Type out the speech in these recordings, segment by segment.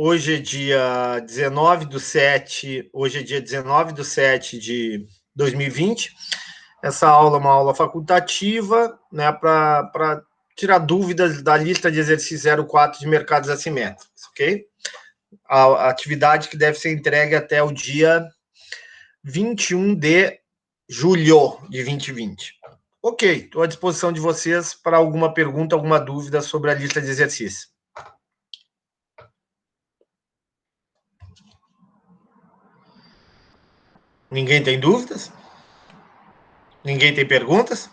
Hoje é dia 19/7, hoje é dia 19/7 de 2020. Essa aula é uma aula facultativa, né, para tirar dúvidas da lista de exercício 04 de mercados assimétricos, ok? A atividade que deve ser entregue até o dia 21 de julho de 2020. Ok, estou à disposição de vocês para alguma pergunta, alguma dúvida sobre a lista de exercícios. Ninguém tem dúvidas? Ninguém tem perguntas?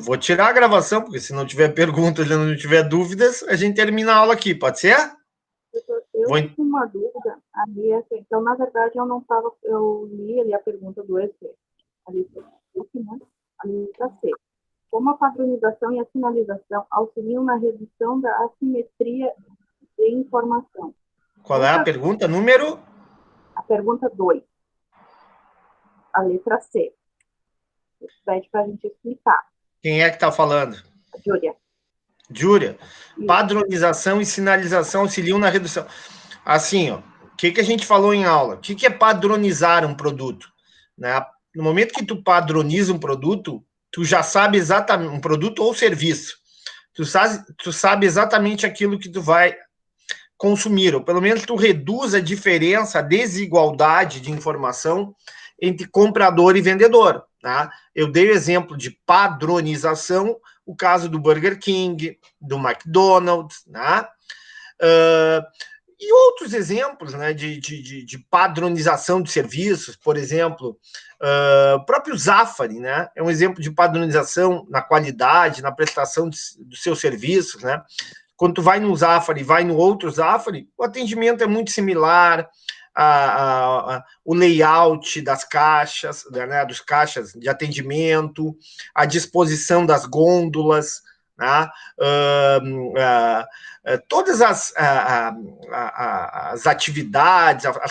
Vou tirar a gravação, porque se não tiver perguntas e não tiver dúvidas, a gente termina a aula aqui, pode ser? Eu tenho uma dúvida ali, assim, então, na verdade, eu não estava, eu li ali a pergunta do EC, ali, né? A letra C. Como a padronização e a sinalização auxiliam na redução da assimetria de informação? Qual é a pergunta? Número? A pergunta 2, a letra C. Pede para a gente explicar. Quem é que está falando? Júlia. Júlia. Padronização e sinalização auxiliam na redução. Assim, ó, o que a gente falou em aula? O que é padronizar um produto? Né? No momento que tu padroniza um produto, tu já sabe exatamente, um produto ou serviço, tu sabe exatamente aquilo que tu vai consumir, ou pelo menos tu reduz a diferença, a desigualdade de informação entre comprador e vendedor. Tá? Eu dei o exemplo de padronização, o caso do Burger King, do McDonald's, né? E outros exemplos, né, de padronização de serviços, por exemplo, o próprio Zafari, né, é um exemplo de padronização na qualidade, na prestação dos seus serviços, né. Quando tu vai no Zafari e vai no outro Zafari, o atendimento é muito similar, o layout das caixas, né, dos caixas de atendimento, a disposição das gôndolas, né, todas as atividades, a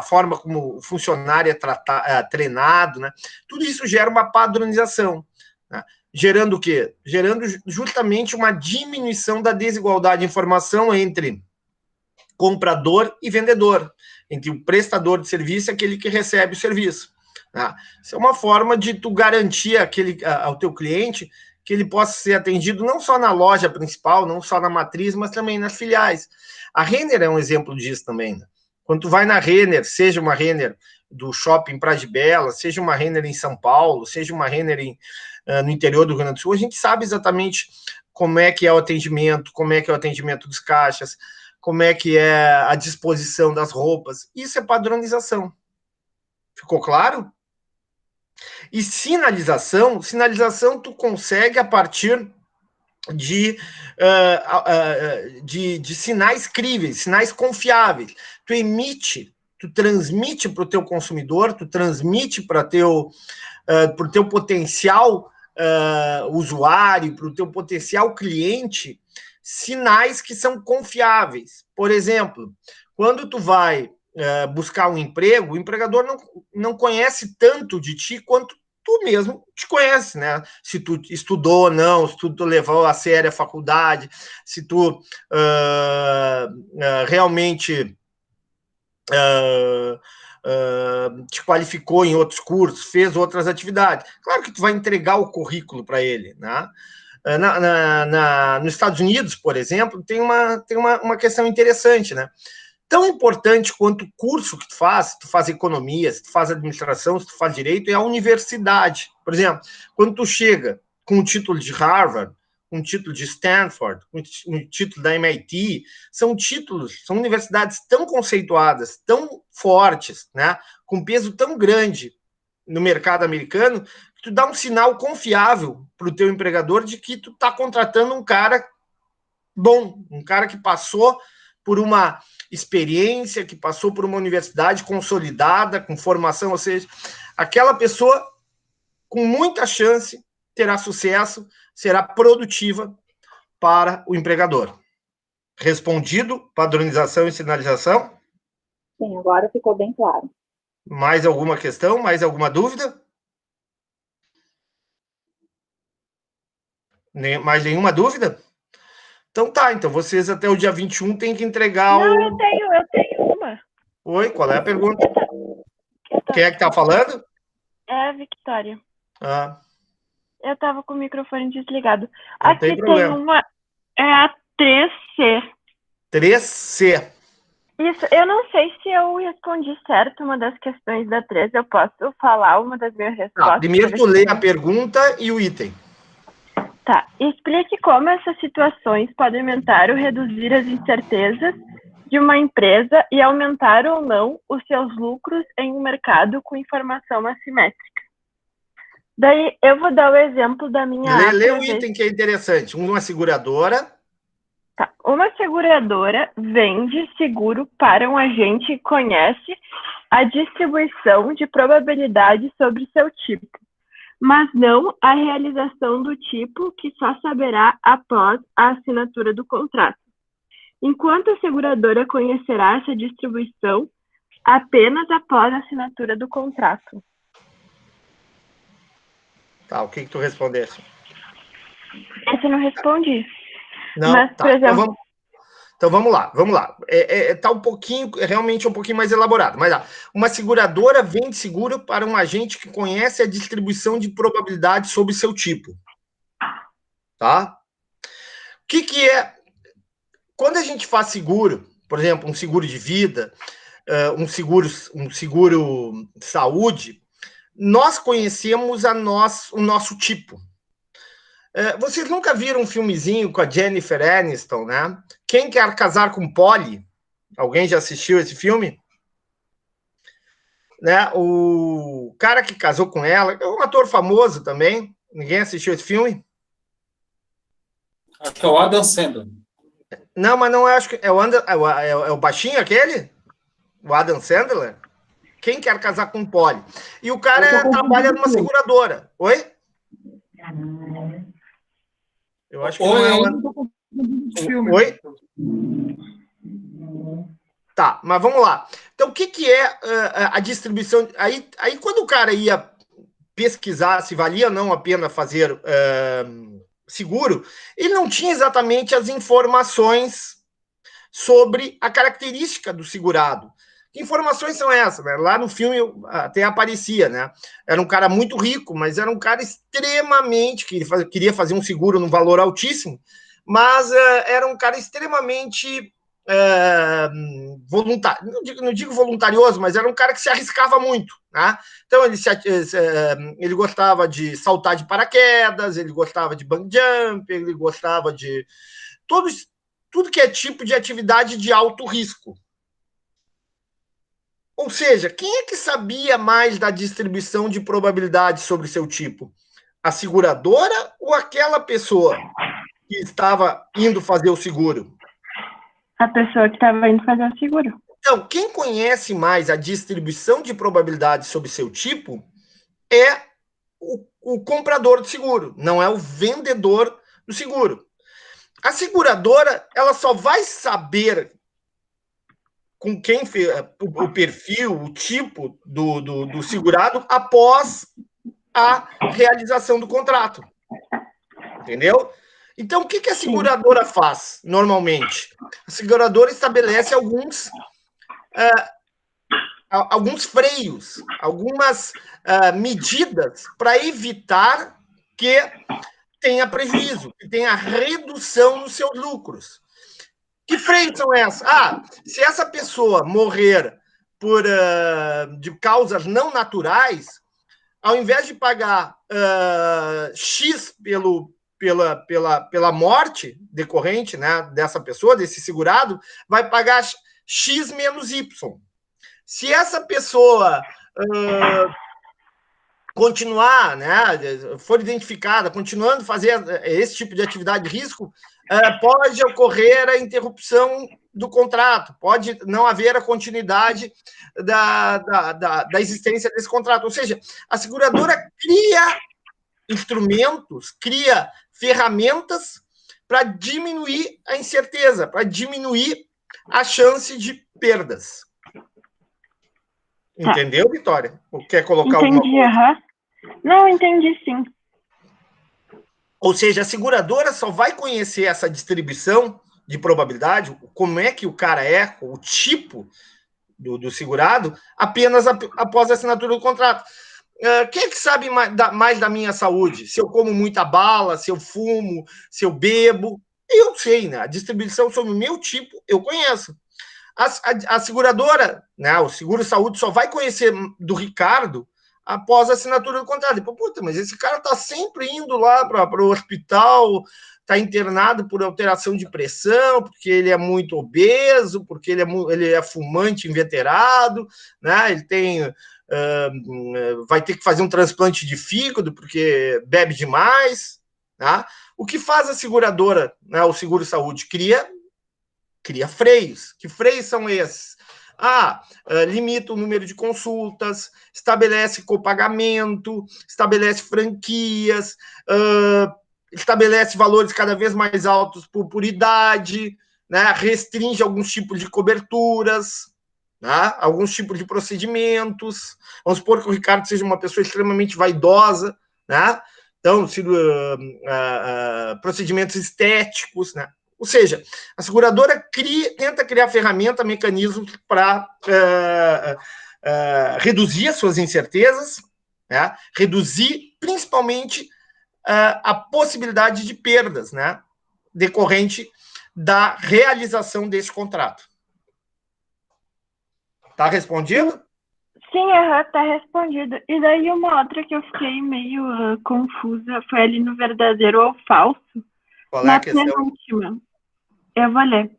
forma como o funcionário é treinado, né, tudo isso gera uma padronização, né. Gerando o quê? Gerando justamente uma diminuição da desigualdade de informação entre comprador e vendedor, entre o prestador de serviço e aquele que recebe o serviço. Tá? Isso é uma forma de tu garantir ao teu cliente que ele possa ser atendido não só na loja principal, não só na matriz, mas também nas filiais. A Renner é um exemplo disso também. Né? Quando tu vai na Renner, seja uma Renner do shopping Praia de Bela, seja uma Renner em São Paulo, seja uma Renner no interior do Rio Grande do Sul, a gente sabe exatamente como é que é o atendimento, como é que é o atendimento dos caixas, como é que é a disposição das roupas. Isso é padronização. Ficou claro? E sinalização tu consegue a partir de sinais críveis, sinais confiáveis. Tu transmite para o teu consumidor, tu transmite para o teu potencial usuário, para o teu potencial cliente, sinais que são confiáveis. Por exemplo, quando tu vai buscar um emprego, o empregador não conhece tanto de ti quanto tu mesmo te conhece, né? Se tu estudou ou não, se tu levou a sério a faculdade, se tu realmente te qualificou em outros cursos, fez outras atividades. Claro que tu vai entregar o currículo para ele, né? Nos Estados Unidos, por exemplo, tem uma questão interessante, né? Tão importante quanto o curso que tu faz economia, se tu faz administração, se tu faz direito, é a universidade. Por exemplo, quando tu chega com o título de Harvard, um título de Stanford, um título da MIT, são universidades tão conceituadas, tão fortes, né, com peso tão grande no mercado americano, que tu dá um sinal confiável para o teu empregador de que tu está contratando um cara bom, um cara que passou por uma experiência, que passou por uma universidade consolidada, com formação, ou seja, aquela pessoa com muita chance terá sucesso, será produtiva para o empregador. Respondido, padronização e sinalização? Sim, agora ficou bem claro. Mais alguma questão? Mais alguma dúvida? Mais nenhuma dúvida? Então tá, então vocês até o dia 21 têm que entregar Não, eu tenho uma. Oi, qual é a pergunta? Quem é que tá falando? É a Victoria. Ah. Eu tava com o microfone desligado. Não Aqui tem uma... É a 3C. 3C. Isso, eu não sei se eu respondi certo uma das questões da 3. Eu posso falar uma das minhas respostas? Primeiro tu lê a pergunta e o item. Tá. Explique como essas situações podem aumentar ou reduzir as incertezas de uma empresa e aumentar ou não os seus lucros em um mercado com informação assimétrica. Daí, eu vou dar o exemplo da minha... Lê o item que é interessante. Uma seguradora... Tá. Uma seguradora vende seguro para um agente que conhece a distribuição de probabilidade sobre seu tipo, mas não a realização do tipo, que só saberá após a assinatura do contrato. Enquanto a seguradora conhecerá essa distribuição apenas após a assinatura do contrato. Tá, o que tu respondeste? Essa eu não respondi. Não, mas, tá. Por exemplo... Então vamos lá. Tá realmente um pouquinho mais elaborado. Mas uma seguradora vende seguro para um agente que conhece a distribuição de probabilidade sobre seu tipo. Tá? O que é? Quando a gente faz seguro, por exemplo, um seguro de vida, um seguro saúde, nós conhecemos o nosso tipo. Vocês nunca viram um filmezinho com a Jennifer Aniston, né? Quem quer casar com Polly? Alguém já assistiu esse filme? Né? O cara que casou com ela é um ator famoso também. Ninguém assistiu esse filme? Acho que é o Adam Sandler. Não, mas não acho que é o baixinho aquele? O Adam Sandler? Quem quer casar com Polly? E o cara trabalha numa seguradora. Oi? Eu acho que não é o... Oi? Tá, mas vamos lá. Então, o que é a distribuição? Aí, quando o cara ia pesquisar se valia ou não a pena fazer seguro, ele não tinha exatamente as informações sobre a característica do segurado. Que informações são essas? Né? Lá no filme até aparecia, né? Era um cara muito rico, mas era um cara extremamente... que queria fazer um seguro num valor altíssimo, mas era um cara extremamente voluntário. Não digo voluntarioso, mas era um cara que se arriscava muito. Né? Então, ele gostava de saltar de paraquedas, ele gostava de bungee jump, ele gostava de... tudo que é tipo de atividade de alto risco. Ou seja, quem é que sabia mais da distribuição de probabilidade sobre seu tipo? A seguradora ou aquela pessoa que estava indo fazer o seguro? A pessoa que estava indo fazer o seguro. Então, quem conhece mais a distribuição de probabilidade sobre seu tipo é o comprador do seguro, não é o vendedor do seguro. A seguradora, ela só vai saber com quem fez o perfil, o tipo do segurado após a realização do contrato. Entendeu? Então, o que a seguradora faz, normalmente? A seguradora estabelece alguns freios, algumas medidas para evitar que tenha prejuízo, que tenha redução nos seus lucros. Que freios são essas? Se essa pessoa morrer de causas não naturais, ao invés de pagar X pela morte decorrente, né, dessa pessoa, desse segurado, vai pagar X menos Y. Se essa pessoa continuar, né, for identificada, continuando a fazer esse tipo de atividade de risco, pode ocorrer a interrupção do contrato, pode não haver a continuidade da existência desse contrato. Ou seja, a seguradora cria instrumentos, cria ferramentas para diminuir a incerteza, para diminuir a chance de perdas. Entendeu, Vitória? Ou quer colocar alguma coisa? Não, entendi sim. Ou seja, a seguradora só vai conhecer essa distribuição de probabilidade, como é que o cara é, o tipo do segurado, apenas após a assinatura do contrato. Quem é que sabe mais da minha saúde? Se eu como muita bala, se eu fumo, se eu bebo? Eu sei, né? A distribuição sobre o meu tipo, eu conheço. A seguradora, né, o seguro-saúde só vai conhecer do Ricardo após a assinatura do contrato. Depois, puta, mas esse cara está sempre indo lá para o hospital, está internado por alteração de pressão, porque ele é muito obeso, porque ele é fumante inveterado, né? Ele tem... vai ter que fazer um transplante de fígado porque bebe demais. Tá? O que faz a seguradora, né, o seguro-saúde? Cria freios. Que freios são esses? Limita o número de consultas, estabelece copagamento, estabelece franquias, estabelece valores cada vez mais altos por idade, né? Restringe alguns tipos de coberturas, né? Alguns tipos de procedimentos. Vamos supor que o Ricardo seja uma pessoa extremamente vaidosa, né? Então, procedimentos estéticos, né? Ou seja, a seguradora tenta criar ferramenta, mecanismos para reduzir as suas incertezas, né? Reduzir principalmente a possibilidade de perdas, né? Decorrente da realização desse contrato. Tá respondido? Sim, tá respondido. E daí uma outra que eu fiquei meio confusa foi ali no verdadeiro ou falso. Qual é a questão? Penúltima. Eu vou ler.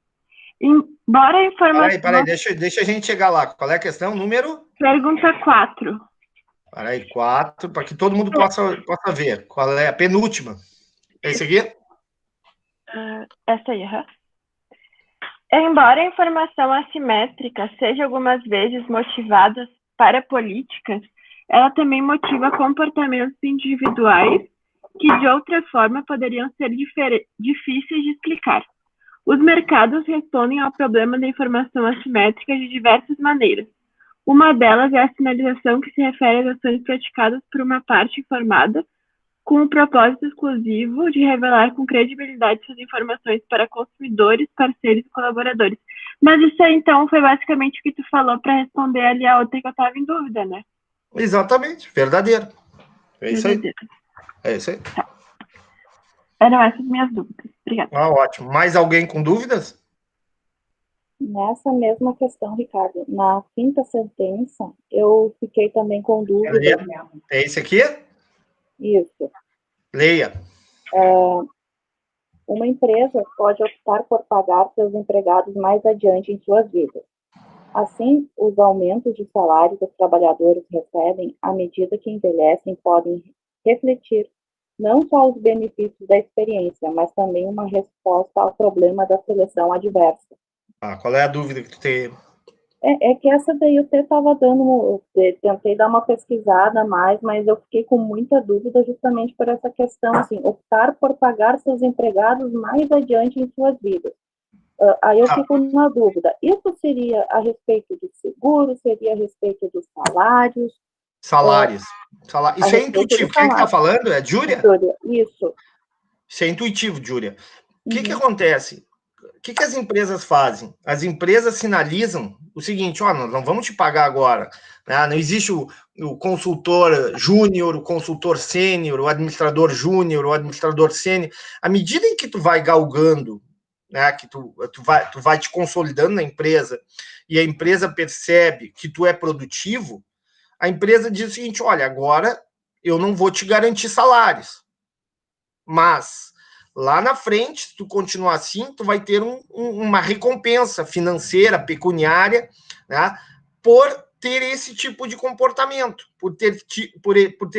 Embora a informação... Peraí, deixa a gente chegar lá. Qual é a questão? Número? Pergunta 4. Peraí, 4, para que todo mundo possa ver. Qual é a penúltima? É esse aqui? Essa aí, Embora a informação assimétrica seja algumas vezes motivada para políticas, ela também motiva comportamentos individuais que, de outra forma, poderiam ser difíceis de explicar. Os mercados respondem ao problema da informação assimétrica de diversas maneiras. Uma delas é a sinalização, que se refere às ações praticadas por uma parte informada, com o propósito exclusivo de revelar com credibilidade suas informações para consumidores, parceiros e colaboradores. Mas isso aí, então, foi basicamente o que tu falou para responder ali a outra que eu estava em dúvida, né? Exatamente, verdadeiro. É isso aí. É isso aí. Tá. Eram essas minhas dúvidas. Obrigada. Ótimo. Mais alguém com dúvidas? Nessa mesma questão, Ricardo, na quinta sentença, eu fiquei também com dúvida. É esse aqui? Isso. Leia. Uma empresa pode optar por pagar seus empregados mais adiante em suas vidas. Assim, os aumentos de salário que os trabalhadores recebem à medida que envelhecem podem refletir não só os benefícios da experiência, mas também uma resposta ao problema da seleção adversa. Qual é a dúvida que tu tem? É que essa daí eu até estava tentei dar uma pesquisada a mais, mas eu fiquei com muita dúvida justamente por essa questão, assim, optar por pagar seus empregados mais adiante em suas vidas. Aí eu fico na dúvida, isso seria a respeito do seguro, seria a respeito dos salários? Salários. Isso é intuitivo. Quem é que está falando? É Júlia? Isso. Isso é intuitivo, Júlia. O que acontece? O que as empresas fazem? As empresas sinalizam o seguinte, nós não vamos te pagar agora. Né? Não existe o consultor júnior, o consultor sênior, o administrador júnior, o administrador sênior. À medida em que tu vai galgando, né, que tu vai te consolidando na empresa e a empresa percebe que tu é produtivo, a empresa diz o seguinte, olha, agora eu não vou te garantir salários, mas lá na frente, se tu continuar assim, tu vai ter uma recompensa financeira, pecuniária, né, por ter esse tipo de comportamento, por ter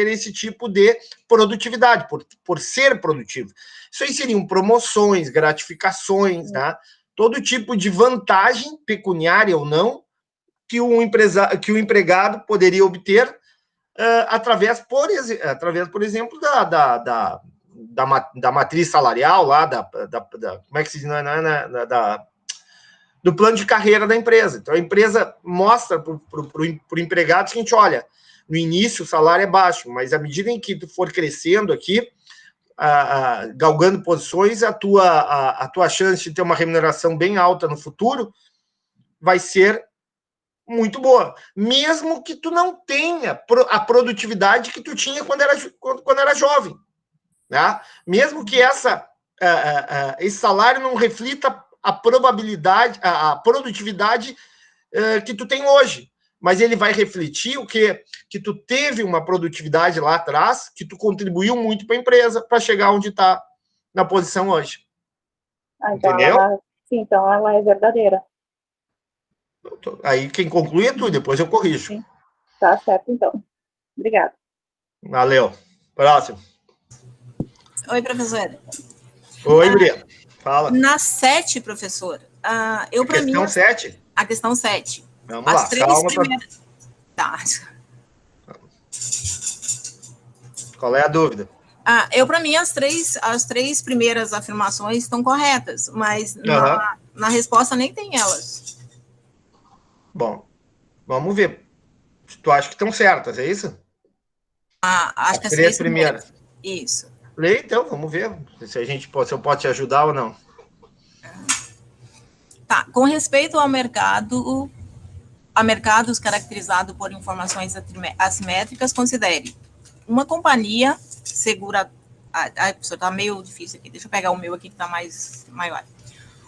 esse tipo de produtividade, por ser produtivo. Isso aí seriam promoções, gratificações, né, todo tipo de vantagem, pecuniária ou não, que o empregado poderia obter através, por exemplo, da matriz salarial lá, como é que se diz, do plano de carreira da empresa. Então, a empresa mostra para o empregado o seguinte, olha, no início o salário é baixo, mas à medida em que tu for crescendo aqui, galgando posições, a tua chance de ter uma remuneração bem alta no futuro vai ser muito boa, mesmo que tu não tenha a produtividade que tu tinha quando era jovem, né? Mesmo que esse salário não reflita a probabilidade, a produtividade que tu tem hoje, mas ele vai refletir o quê? Que tu teve uma produtividade lá atrás, que tu contribuiu muito para a empresa para chegar onde está na posição hoje. Então entendeu? Sim, então ela é verdadeira. Aí quem conclui é tu, depois eu corrijo. Sim. Tá certo, então. Obrigada. Valeu. Próximo. Oi, professora. Oi, Bria. Fala. Na 7, professora, eu para mim... Questão 7? A questão 7. Vamos lá, calma. Primeiras... Tá. Qual é a dúvida? Para mim, as três primeiras afirmações estão corretas, mas na resposta nem tem elas. Bom, vamos ver. Tu acha que estão certas, é isso? Acho que as 3 primeiras. Isso. Lê, então, vamos ver se eu posso te ajudar ou não. Tá, com respeito ao mercado, a mercados caracterizado por informações assimétricas, considere uma companhia segura... professor, tá meio difícil aqui, deixa eu pegar o meu aqui que está maior.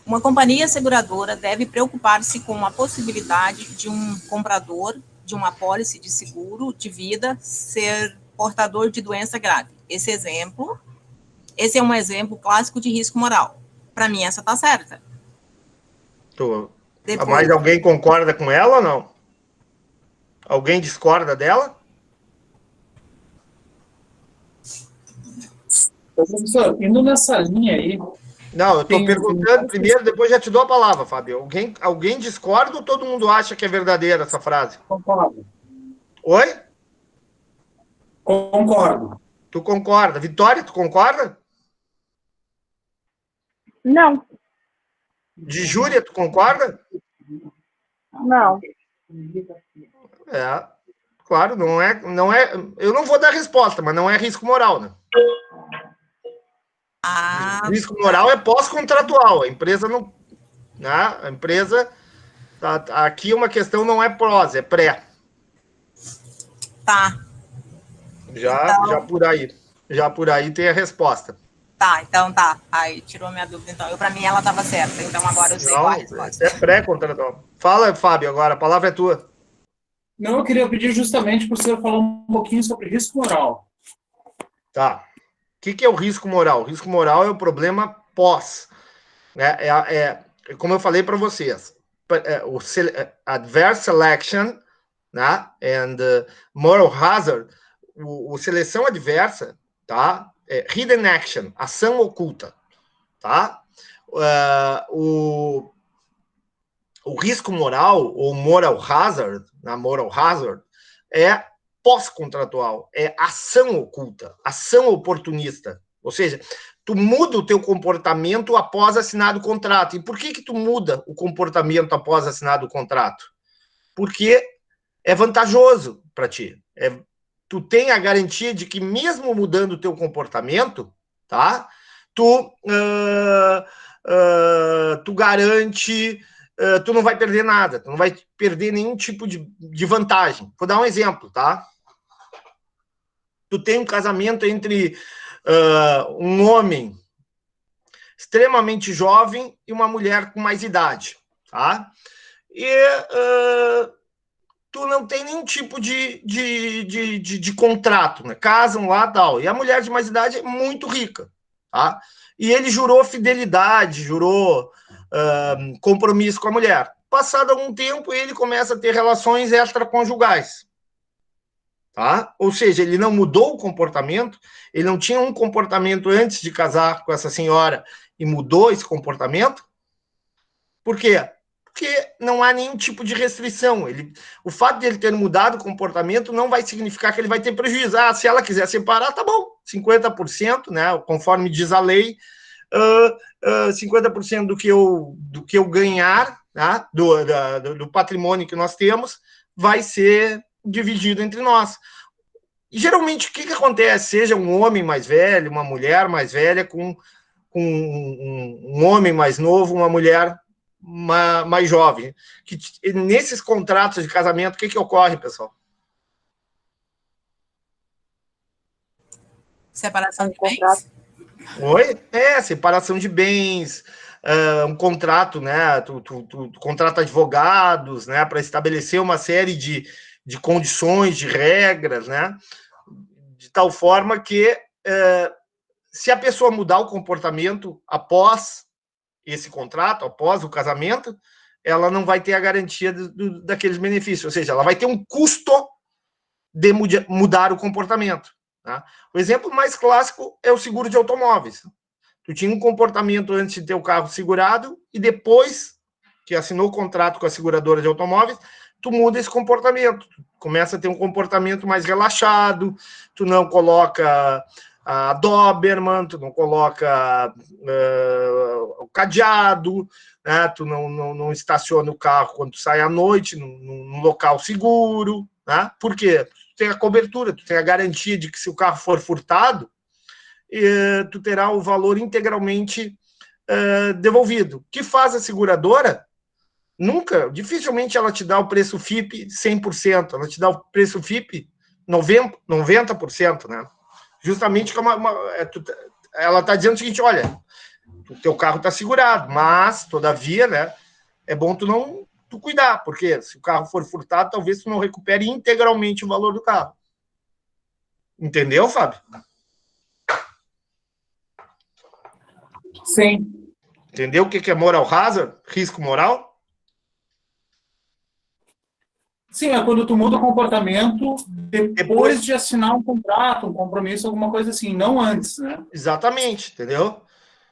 Uma companhia seguradora deve preocupar-se com a possibilidade de um comprador de uma apólice de seguro de vida ser portador de doença grave. Esse é um exemplo clássico de risco moral. Para mim, essa está certa. Depois... Mas alguém concorda com ela ou não? Alguém discorda dela? Professor, indo nessa linha aí... Não, eu estou perguntando primeiro, depois já te dou a palavra, Fábio. Alguém discorda ou todo mundo acha que é verdadeira essa frase? Concordo. Oi? Concordo. Tu concorda? Vitória, tu concorda? Não. De Júlia, tu concorda? Não. Claro, não é. Eu não vou dar resposta, mas não é risco moral, né? Risco moral é pós-contratual. A empresa não. Né? A empresa. Aqui uma questão não é prós, é pré. Tá. Já por aí tem a resposta. Tá, então tá. Aí tirou minha dúvida. Então, para mim ela estava certa. Então agora eu sei qual a resposta. É pré-contratual. Fala, Fábio, agora. A palavra é tua. Não, eu queria pedir justamente para o senhor falar um pouquinho sobre risco moral. Tá. O que é o risco moral? O risco moral é o problema pós. Como eu falei para vocês, o adverse selection, né, and moral hazard, o seleção adversa, tá? Hidden action, ação oculta, tá? O risco moral, ou moral hazard, na moral hazard, é pós-contratual, é ação oculta, ação oportunista. Ou seja, tu muda o teu comportamento após assinado o contrato. E por que tu muda o comportamento após assinado o contrato? Porque é vantajoso para ti. Tu tem a garantia de que mesmo mudando o teu comportamento, tá? Tu garante... tu não vai perder nada, tu não vai perder nenhum tipo de vantagem. Vou dar um exemplo, tá? Tu tem um casamento entre um homem extremamente jovem e uma mulher com mais idade, tá? E tu não tem nenhum tipo de contrato, né? Casam lá e tal. E a mulher de mais idade é muito rica, tá? E ele jurou fidelidade, jurou compromisso com a mulher. Passado algum tempo, ele começa a ter relações extraconjugais. Tá? Ou seja, ele não mudou o comportamento, ele não tinha um comportamento antes de casar com essa senhora e mudou esse comportamento. Por quê? Porque não há nenhum tipo de restrição. O fato de ele ter mudado o comportamento não vai significar que ele vai ter prejuízo. Se ela quiser separar, tá bom, 50%, né? Conforme diz a lei, 50% do que eu ganhar, tá? do patrimônio que nós temos, vai ser dividido entre nós. E geralmente, o que acontece? Seja um homem mais velho, uma mulher mais velha, com um homem mais novo, uma mulher mais jovem. Que, nesses contratos de casamento, o que ocorre, pessoal? Separação de bens? Oi? Separação de bens, um contrato, né? Tu contrata advogados, né? Para estabelecer uma série de condições, de regras, né? De tal forma que, se a pessoa mudar o comportamento após esse contrato, após o casamento, ela não vai ter a garantia daqueles benefícios, ou seja, ela vai ter um custo de mudar o comportamento. Tá? O exemplo mais clássico é o seguro de automóveis. Tu tinha um comportamento antes de ter o carro segurado e depois que assinou o contrato com a seguradora de automóveis, tu muda esse comportamento. Tu começa a ter um comportamento mais relaxado, tu não coloca a Doberman, tu não coloca o cadeado, né? Tu não estaciona o carro quando tu sai à noite, num local seguro. Né? Por quê? Tu tem a cobertura, tu tem a garantia de que se o carro for furtado, tu terá o valor integralmente devolvido. O que faz a seguradora? Dificilmente ela te dá o preço FIPE 100%, ela te dá o preço FIPE 90%, né? Justamente que ela está dizendo o seguinte, olha, o teu carro está segurado, mas, todavia, né, é bom tu cuidar, porque se o carro for furtado, talvez tu não recupere integralmente o valor do carro. Entendeu, Fábio? Sim. Entendeu o que é moral hazard? Risco moral? Sim, é quando tu muda o comportamento depois de assinar um contrato, um compromisso, alguma coisa assim, não antes, né? Exatamente, entendeu?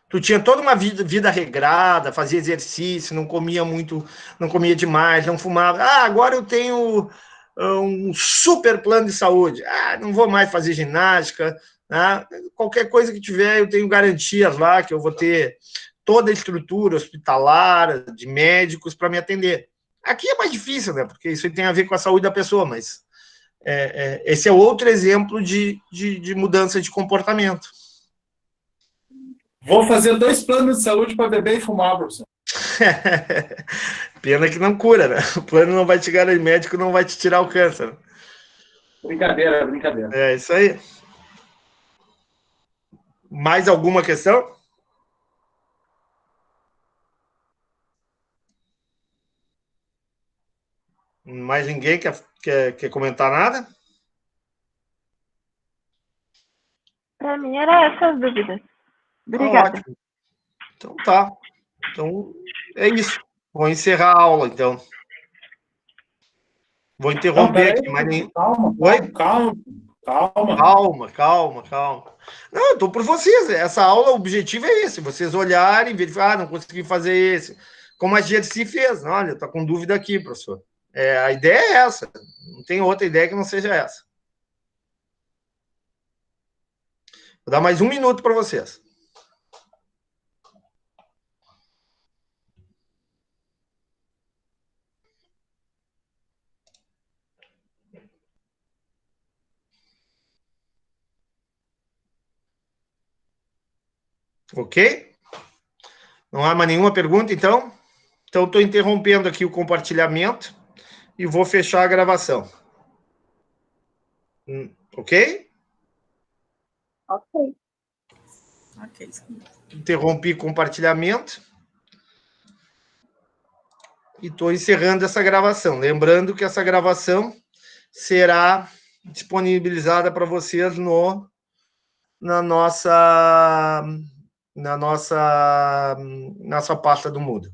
Tu tinha toda uma vida regrada, fazia exercício, não comia muito, não comia demais, não fumava. Agora eu tenho um super plano de saúde. Não vou mais fazer ginástica, né? Qualquer coisa que tiver, eu tenho garantias lá que eu vou ter toda a estrutura hospitalar, de médicos para me atender. Aqui é mais difícil, né? Porque isso tem a ver com a saúde da pessoa, mas esse é outro exemplo de mudança de comportamento. Vou fazer 2 planos de saúde para beber e fumar, professor. Pena que não cura, né? O plano não vai te garantir, o médico não vai te tirar o câncer. Brincadeira, brincadeira. É isso aí. Mais alguma questão? Mais ninguém quer comentar nada? Para mim era essa as dúvidas. Obrigada. Ótimo. Então tá. Então é isso. Vou encerrar a aula, então. Vou interromper aqui, mas nem. Calma. Não, eu estou por vocês. Essa aula, o objetivo é esse: vocês olharem, verificar, não consegui fazer esse. Como a Gersi fez. Olha, está com dúvida aqui, professor. A ideia é essa. Não tem outra ideia que não seja essa. Vou dar mais 1 minuto para vocês. Ok? Não há mais nenhuma pergunta, então? Então, estou interrompendo aqui o compartilhamento e vou fechar a gravação. Ok? Ok. Interrompi o compartilhamento e estou encerrando essa gravação. Lembrando que essa gravação será disponibilizada para vocês na nossa pasta do Moodle.